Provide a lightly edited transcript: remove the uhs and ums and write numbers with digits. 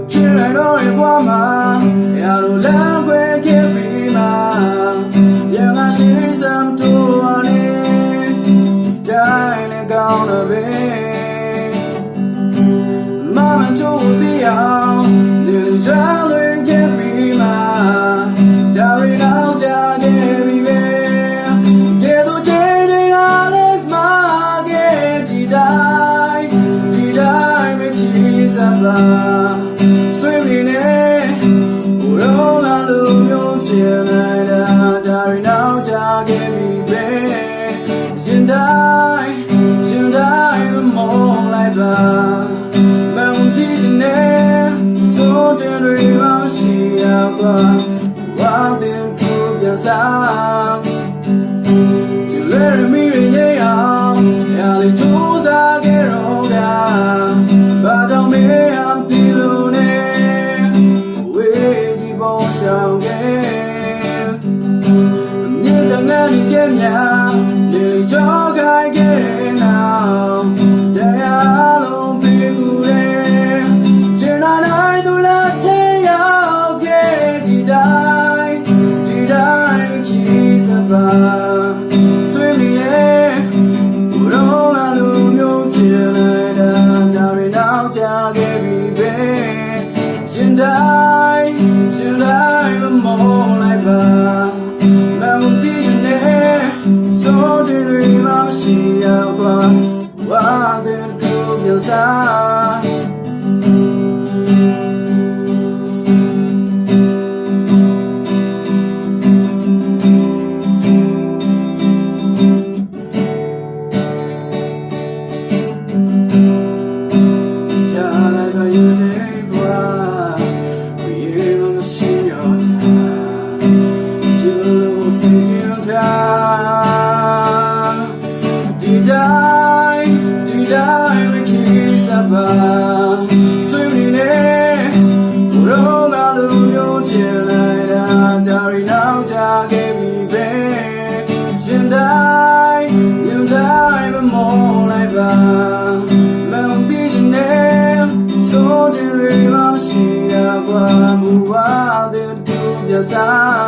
ဖြစ်နိုင်တော့ရင်ဘွားမှာရာလိုလမ်းခွဲခဲ့ပြီးမှပြန်လာရှိစမ်းတို့ဝါနေတိုင်းနဲ့ကောင်းတော့ပဲမမချိုးပြီးအောင်နေရလွင်ခဲ့ပြီးမှဒါရီနောက်ကြခဲ့ပြီပဲကဲတော့ချိန်တွေကလည်းမှားခဲ့ဒီတိုင်းမဖြစ်စပါဆွေးပြီးနေဘုရောလာလို့မျိုးဖြစ်လိုက်တာဒါရီနောက်ကြခဲ့ပြီပဲရင်တိုင်းမမောလိုက်ပါမုန်တီနေစိုးတဲ့တွေမရှိရကွာဝါတဲ့ကူပြစားဒီလေမီရရအောင်ရာလေးကြိုးစားခဲ့တော့ကဘာကြောင့်မေးအောင်ဒီလိုနဲ့ဝေးကြီးပေါ်ရှောင်ခဲ့မြင့်တဲ့ငါးရဲ့မြာလေကြောခိုင်ခဲ့နောက်တရားလုံးပြေကူတယ်ကျင်လာနိုင်သူလားချေရောက်ခဲ့ဒီတိုင်းခီးစပါဆွေးမိရဲ့ဘုရောလာလို့မျိုးဖြစ်လိုက်တာဒါရီနောက်ကြခဲ့ပြီပဲရင်တိုင်းမမောလိုက်ပါမုန်တီနေစိုးတဲ့တွေမရှိရပါဝါတဲ့သူပြောစားဒီတိုင်းမဖြစ်စပါဆွေးနေနေဘုရောငါလူမျိုးဖြစ်လိုက်တာဒါရီနောက်ကြခဲ့ပြီပဲရင်တိုင်းမမောလိုက်ပါမုန်တီနေစိုးတဲ့တွေမရှိရကွာဘူဝါတဲ့သူပြစား